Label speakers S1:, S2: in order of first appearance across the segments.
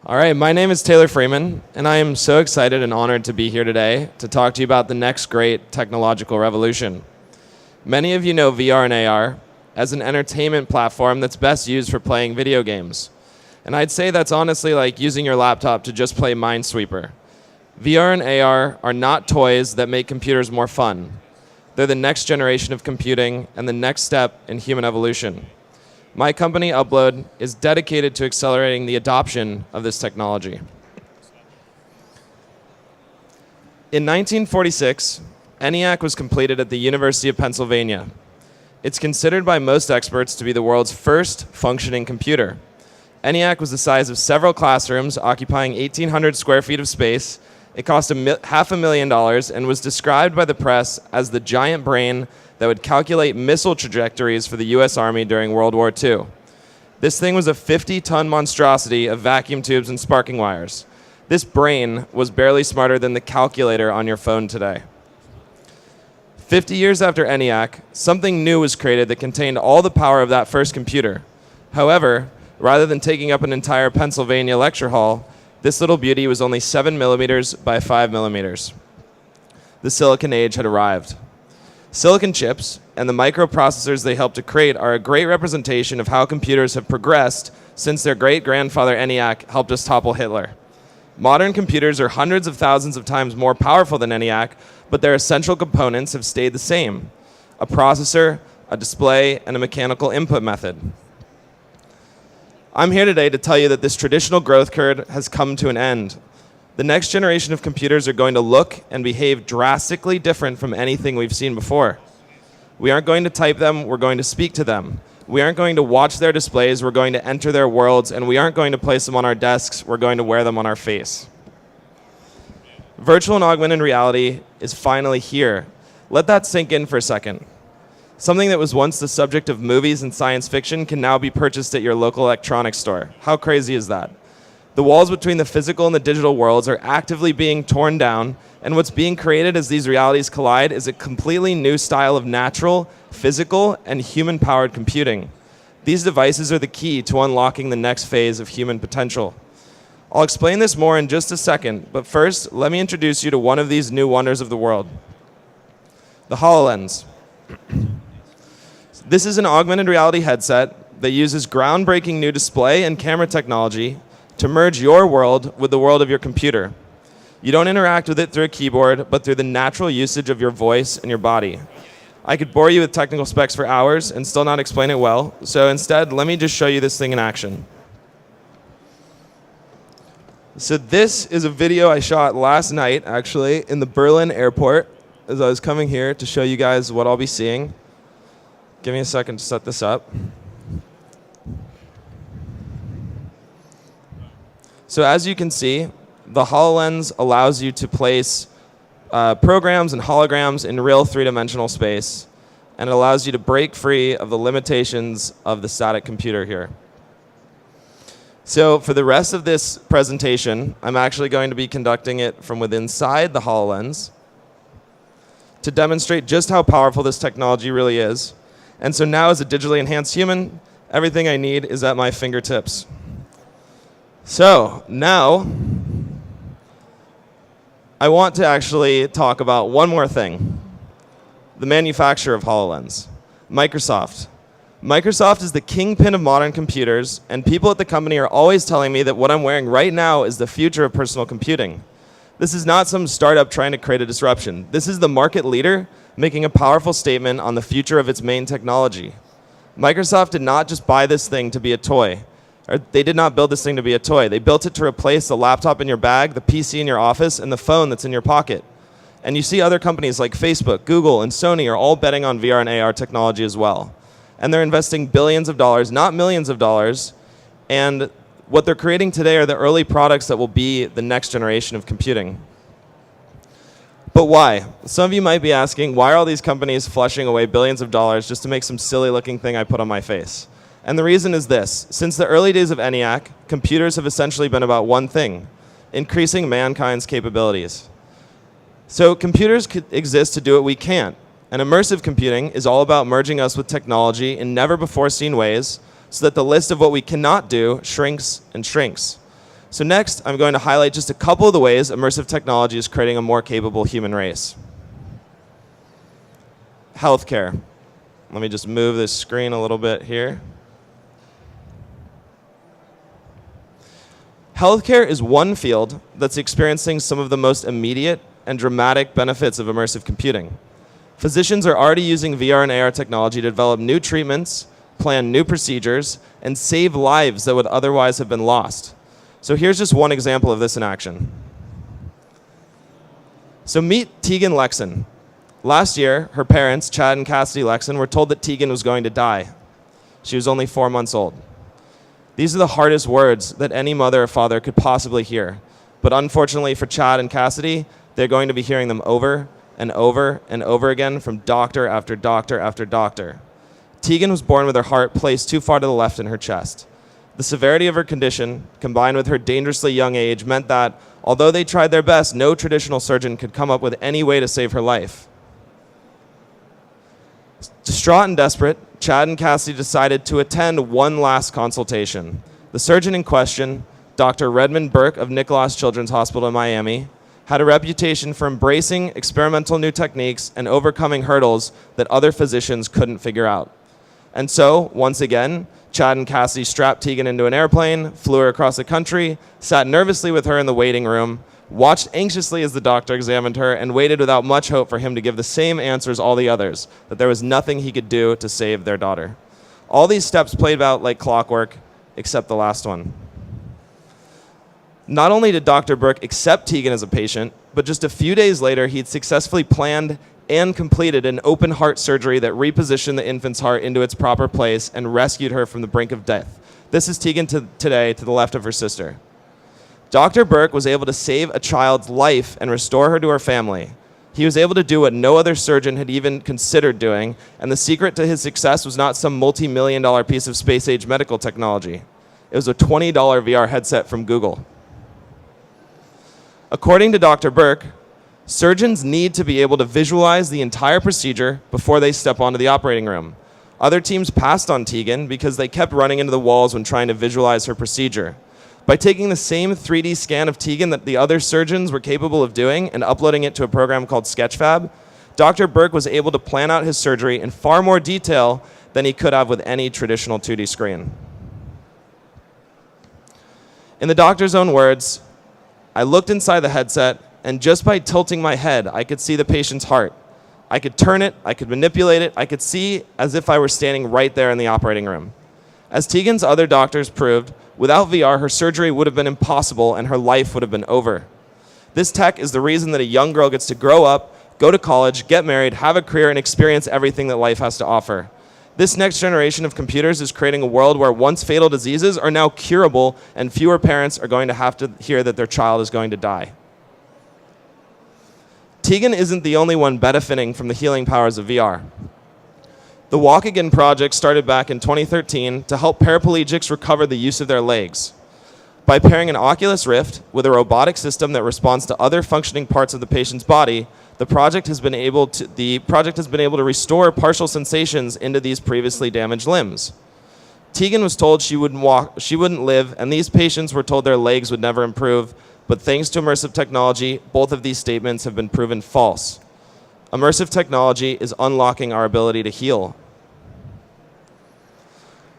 S1: All right, my name is Taylor Freeman, and I am so excited and honored to be here today to talk to you about the next great technological revolution. Many of you know VR and AR as an entertainment platform that's best used for playing video games. And I'd say that's honestly like using your laptop to just play Minesweeper. VR and AR are not toys that make computers more fun. They're the next generation of computing and the next step in human evolution. My company, Upload, is dedicated to accelerating the adoption of this technology. In 1946, ENIAC was completed at the University of Pennsylvania. It's considered by most experts to be the world's first functioning computer. ENIAC was the size of several classrooms, occupying 1,800 square feet of space. It cost $500,000 and was described by the press as the giant brain that would calculate missile trajectories for the US Army during World War II. This thing was a 50-ton monstrosity of vacuum tubes and sparking wires. This brain was barely smarter than the calculator on your phone today. 50 years after ENIAC, something new was created that contained all the power of that first computer. However, rather than taking up an entire Pennsylvania lecture hall, this little beauty was only 7 millimeters by 5 millimeters. The silicon age had arrived. Silicon chips and the microprocessors they helped to create are a great representation of how computers have progressed since their great-grandfather ENIAC helped us topple Hitler. Modern computers are hundreds of thousands of times more powerful than ENIAC, but their essential components have stayed the same: a processor, a display, and a mechanical input method. I'm here today to tell you that this traditional growth curve has come to an end. The next generation of computers are going to look and behave drastically different from anything we've seen before. We aren't going to type them, we're going to speak to them. We aren't going to watch their displays, we're going to enter their worlds, and we aren't going to place them on our desks, we're going to wear them on our face. Virtual and augmented reality is finally here. Let that sink in for a second. Something that was once the subject of movies and science fiction can now be purchased at your local electronics store. How crazy is that? The walls between the physical and the digital worlds are actively being torn down, and what's being created as these realities collide is a completely new style of natural, physical, and human-powered computing. These devices are the key to unlocking the next phase of human potential. I'll explain this more in just a second, but first, let me introduce you to one of these new wonders of the world: the HoloLens. This is an augmented reality headset that uses groundbreaking new display and camera technology to merge your world with the world of your computer. You don't interact with it through a keyboard, but through the natural usage of your voice and your body. I could bore you with technical specs for hours and still not explain it well, so instead, let me just show you this thing in action. So this is a video I shot last night, actually, in the Berlin airport as I was coming here to show you guys what I'll be seeing. Give me a second to set this up. So as you can see, the HoloLens allows you to place programs and holograms in real three-dimensional space, and it allows you to break free of the limitations of the static computer here. So for the rest of this presentation, I'm actually going to be conducting it from within inside the HoloLens to demonstrate just how powerful this technology really is. And so now, as a digitally enhanced human, everything I need is at my fingertips. So now, I want to actually talk about one more thing: the manufacturer of HoloLens, Microsoft. Microsoft is the kingpin of modern computers, and people at the company are always telling me that what I'm wearing right now is the future of personal computing. This is not some startup trying to create a disruption. This is the market leader making a powerful statement on the future of its main technology. Microsoft did not just buy this thing to be a toy. They did not build this thing to be a toy. They built it to replace the laptop in your bag, the PC in your office, and the phone that's in your pocket. And you see other companies like Facebook, Google, and Sony are all betting on VR and AR technology as well. And they're investing billions of dollars, not millions of dollars. And what they're creating today are the early products that will be the next generation of computing. But why? Some of you might be asking, why are all these companies flushing away billions of dollars just to make some silly-looking thing I put on my face? And the reason is this: since the early days of ENIAC, computers have essentially been about one thing: increasing mankind's capabilities. So computers could exist to do what we can't. And immersive computing is all about merging us with technology in never-before-seen ways so that the list of what we cannot do shrinks and shrinks. So next, I'm going to highlight just a couple of the ways immersive technology is creating a more capable human race. Healthcare. Let me just move this screen a little bit here. Healthcare is one field that's experiencing some of the most immediate and dramatic benefits of immersive computing. Physicians are already using VR and AR technology to develop new treatments, plan new procedures, and save lives that would otherwise have been lost. So here's just one example of this in action. So meet Tegan Lexon. Last year, her parents, Chad and Cassidy Lexon, were told that Tegan was going to die. She was only 4 months old. These are the hardest words that any mother or father could possibly hear. But unfortunately for Chad and Cassidy, they're going to be hearing them over and over and over again from doctor after doctor after doctor. Tegan was born with her heart placed too far to the left in her chest. The severity of her condition, combined with her dangerously young age, meant that, although they tried their best, no traditional surgeon could come up with any way to save her life. Distraught and desperate, Chad and Cassidy decided to attend one last consultation. The surgeon in question, Dr. Redmond Burke of Nicholas Children's Hospital in Miami, had a reputation for embracing experimental new techniques and overcoming hurdles that other physicians couldn't figure out. And so, once again, Chad and Cassidy strapped Tegan into an airplane, flew her across the country, sat nervously with her in the waiting room, watched anxiously as the doctor examined her, and waited without much hope for him to give the same answer as all the others, that there was nothing he could do to save their daughter. All these steps played out like clockwork, except the last one. Not only did Dr. Burke accept Tegan as a patient, but just a few days later, he'd successfully planned and completed an open heart surgery that repositioned the infant's heart into its proper place and rescued her from the brink of death. This is Tegan today to the left of her sister. Dr. Burke was able to save a child's life and restore her to her family. He was able to do what no other surgeon had even considered doing, and the secret to his success was not some multi-million-dollar piece of space-age medical technology. It was a $20 VR headset from Google. According to Dr. Burke, surgeons need to be able to visualize the entire procedure before they step onto the operating room. Other teams passed on Tegan because they kept running into the walls when trying to visualize her procedure. By taking the same 3D scan of Tegan that the other surgeons were capable of doing and uploading it to a program called Sketchfab, Dr. Burke was able to plan out his surgery in far more detail than he could have with any traditional 2D screen. In the doctor's own words, "I looked inside the headset, and just by tilting my head, I could see the patient's heart. I could turn it, I could manipulate it, I could see as if I were standing right there in the operating room." As Tegan's other doctors proved, without VR, her surgery would have been impossible and her life would have been over. This tech is the reason that a young girl gets to grow up, go to college, get married, have a career, and experience everything that life has to offer. This next generation of computers is creating a world where once fatal diseases are now curable and fewer parents are going to have to hear that their child is going to die. Tegan isn't the only one benefiting from the healing powers of VR. The Walk Again project started back in 2013 to help paraplegics recover the use of their legs. By pairing an Oculus Rift with a robotic system that responds to other functioning parts of the patient's body, the project has been able to restore partial sensations into these previously damaged limbs. Tegan was told she wouldn't live, and these patients were told their legs would never improve, but thanks to immersive technology, both of these statements have been proven false. Immersive technology is unlocking our ability to heal.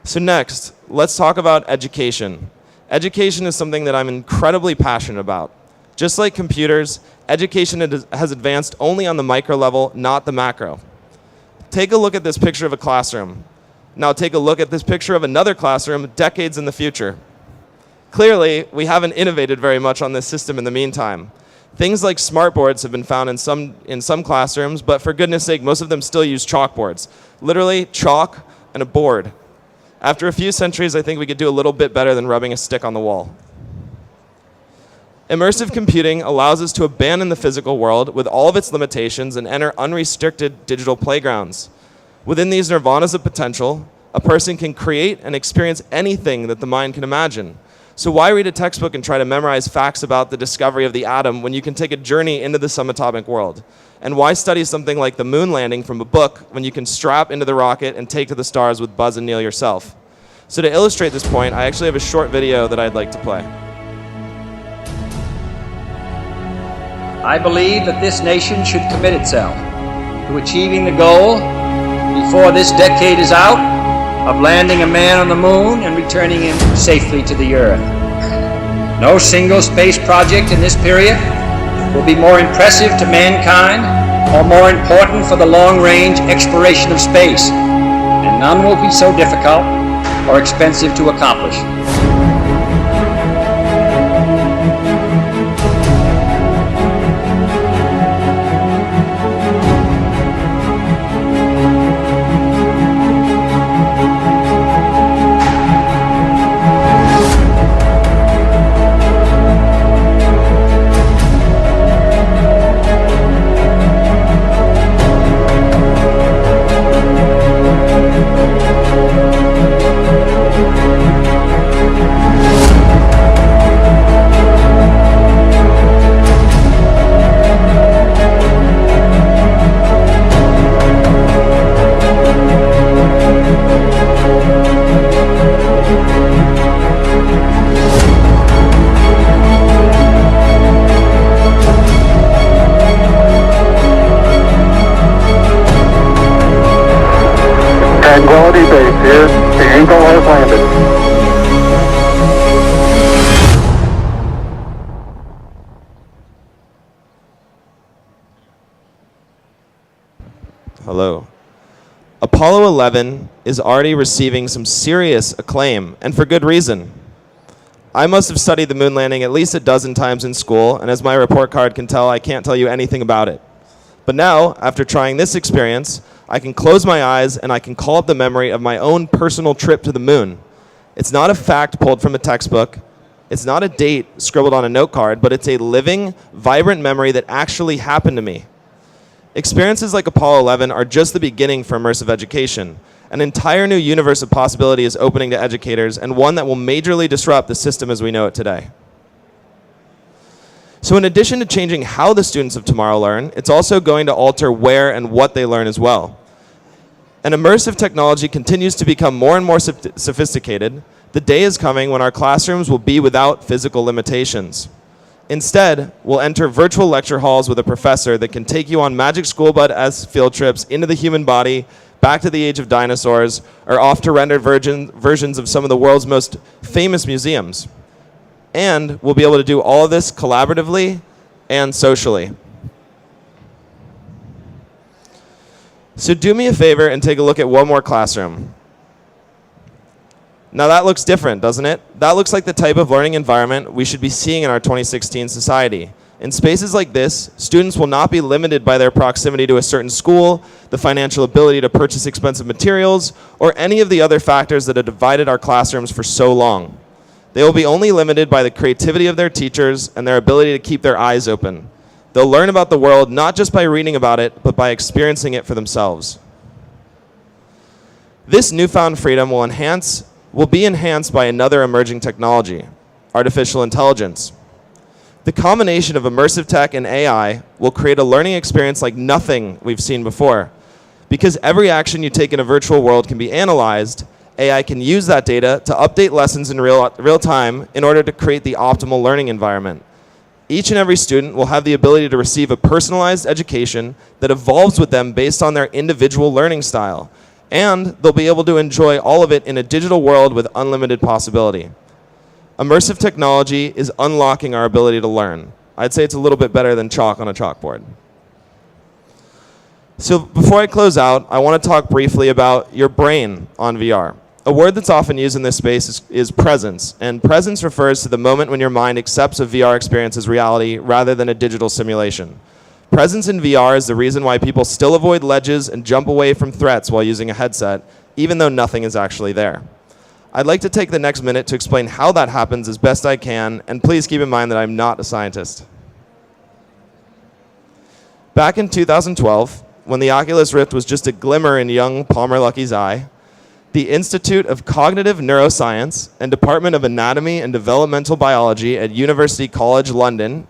S1: So next, let's talk about education. Education is something that I'm incredibly passionate about. Just like computers, education has advanced only on the micro level, not the macro. Take a look at this picture of a classroom. Now take a look at this picture of another classroom decades in the future. Clearly, we haven't innovated very much on this system in the meantime. Things like smartboards have been found in some classrooms, but for goodness sake, most of them still use chalkboards. Literally, chalk and a board. After a few centuries, I think we could do a little bit better than rubbing a stick on the wall. Immersive computing allows us to abandon the physical world with all of its limitations and enter unrestricted digital playgrounds. Within these nirvanas of potential, a person can create and experience anything that the mind can imagine. So why read a textbook and try to memorize facts about the discovery of the atom when you can take a journey into the subatomic world? And why study something like the moon landing from a book when you can strap into the rocket and take to the stars with Buzz and Neil yourself? So to illustrate this point, I actually have a short video that I'd like to play.
S2: I believe that this nation should commit itself to achieving the goal before this decade is out of landing a man on the moon and returning him safely to the earth. No single space project in this period will be more impressive to mankind or more important for the long-range exploration of space, and none will be so difficult or expensive to accomplish.
S3: Tranquility Base here. The Eagle has landed.
S1: Hello. Apollo 11 is already receiving some serious acclaim, and for good reason. I must have studied the moon landing at least a dozen times in school, and as my report card can tell, I can't tell you anything about it. But now, after trying this experience, I can close my eyes and I can call up the memory of my own personal trip to the moon. It's not a fact pulled from a textbook. It's not a date scribbled on a note card, but it's a living, vibrant memory that actually happened to me. Experiences like Apollo 11 are just the beginning for immersive education. An entire new universe of possibility is opening to educators, and one that will majorly disrupt the system as we know it today. So in addition to changing how the students of tomorrow learn, it's also going to alter where and what they learn as well. And immersive technology continues to become more and more sophisticated. The day is coming when our classrooms will be without physical limitations. Instead, we'll enter virtual lecture halls with a professor that can take you on Magic School Bus field trips into the human body, back to the age of dinosaurs, or off to rendered versions of some of the world's most famous museums. And we'll be able to do all of this collaboratively and socially. So do me a favor and take a look at one more classroom. Now that looks different, doesn't it? That looks like the type of learning environment we should be seeing in our 2016 society. In spaces like this, students will not be limited by their proximity to a certain school, the financial ability to purchase expensive materials, or any of the other factors that have divided our classrooms for so long. They will be only limited by the creativity of their teachers and their ability to keep their eyes open. They'll learn about the world not just by reading about it, but by experiencing it for themselves. This newfound freedom will be enhanced by another emerging technology, artificial intelligence. The combination of immersive tech and AI will create a learning experience like nothing we've seen before. Because every action you take in a virtual world can be analyzed, AI can use that data to update lessons in real time in order to create the optimal learning environment. Each and every student will have the ability to receive a personalized education that evolves with them based on their individual learning style. And they'll be able to enjoy all of it in a digital world with unlimited possibility. Immersive technology is unlocking our ability to learn. I'd say it's a little bit better than chalk on a chalkboard. So before I close out, I want to talk briefly about your brain on VR. A word that's often used in this space is presence, and presence refers to the moment when your mind accepts a VR experience as reality rather than a digital simulation. Presence in VR is the reason why people still avoid ledges and jump away from threats while using a headset, even though nothing is actually there. I'd like to take the next minute to explain how that happens as best I can, and please keep in mind that I'm not a scientist. Back in 2012, when the Oculus Rift was just a glimmer in young Palmer Luckey's eye, the Institute of Cognitive Neuroscience and Department of Anatomy and Developmental Biology at University College London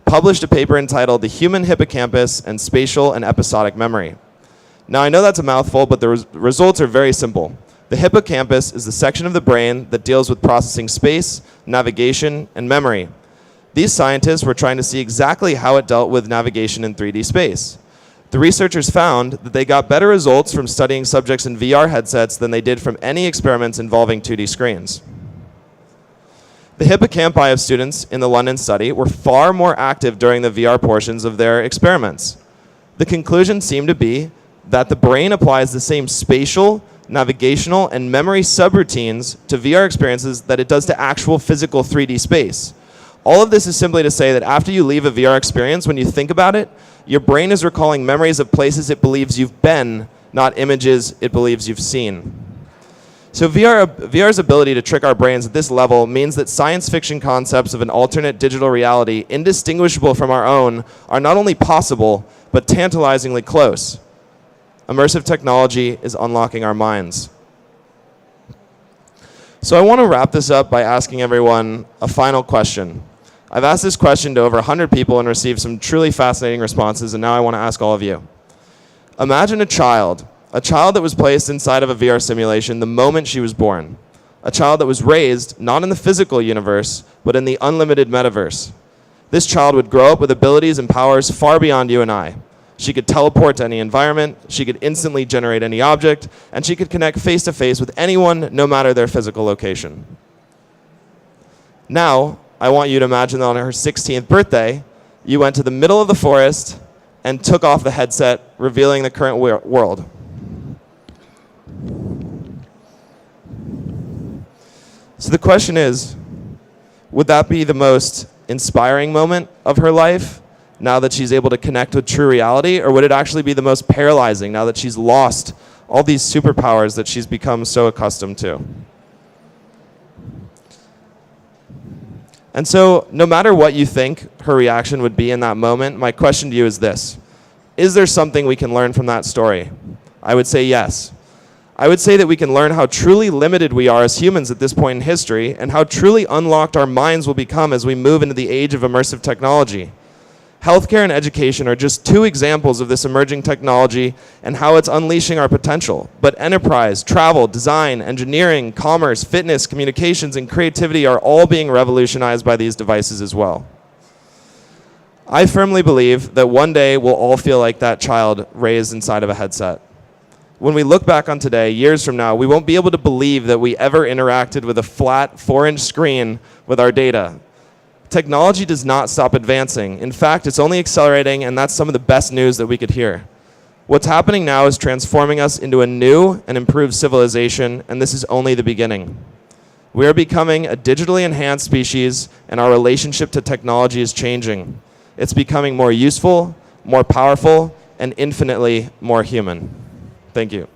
S1: published a paper entitled The Human Hippocampus and Spatial and Episodic Memory. Now I know that's a mouthful, but the results are very simple. The hippocampus is the section of the brain that deals with processing space, navigation, and memory. These scientists were trying to see exactly how it dealt with navigation in 3D space. The researchers found that they got better results from studying subjects in VR headsets than they did from any experiments involving 2D screens. The hippocampi of students in the London study were far more active during the VR portions of their experiments. The conclusion seemed to be that the brain applies the same spatial, navigational, and memory subroutines to VR experiences that it does to actual physical 3D space. All of this is simply to say that after you leave a VR experience, when you think about it, your brain is recalling memories of places it believes you've been, not images it believes you've seen. So VR's ability to trick our brains at this level means that science fiction concepts of an alternate digital reality indistinguishable from our own are not only possible, but tantalizingly close. Immersive technology is unlocking our minds. So I want to wrap this up by asking everyone a final question. I've asked this question to over 100 people and received some truly fascinating responses, and now I want to ask all of you. Imagine a child that was placed inside of a VR simulation the moment she was born. A child that was raised not in the physical universe, but in the unlimited metaverse. This child would grow up with abilities and powers far beyond you and I. She could teleport to any environment, she could instantly generate any object, and she could connect face-to-face with anyone, no matter their physical location. Now, I want you to imagine that on her 16th birthday, you went to the middle of the forest and took off the headset, revealing the current world. So the question is, would that be the most inspiring moment of her life, now that she's able to connect with true reality, or would it actually be the most paralyzing now that she's lost all these superpowers that she's become so accustomed to? And so, no matter what you think her reaction would be in that moment, my question to you is this. Is there something we can learn from that story? I would say yes. I would say that we can learn how truly limited we are as humans at this point in history, and how truly unlocked our minds will become as we move into the age of immersive technology. Healthcare and education are just two examples of this emerging technology and how it's unleashing our potential. But enterprise, travel, design, engineering, commerce, fitness, communications, and creativity are all being revolutionized by these devices as well. I firmly believe that one day we'll all feel like that child raised inside of a headset. When we look back on today, years from now, we won't be able to believe that we ever interacted with a flat 4-inch screen with our data. Technology does not stop advancing. In fact, it's only accelerating, and that's some of the best news that we could hear. What's happening now is transforming us into a new and improved civilization, and this is only the beginning. We are becoming a digitally enhanced species, and our relationship to technology is changing. It's becoming more useful, more powerful, and infinitely more human. Thank you.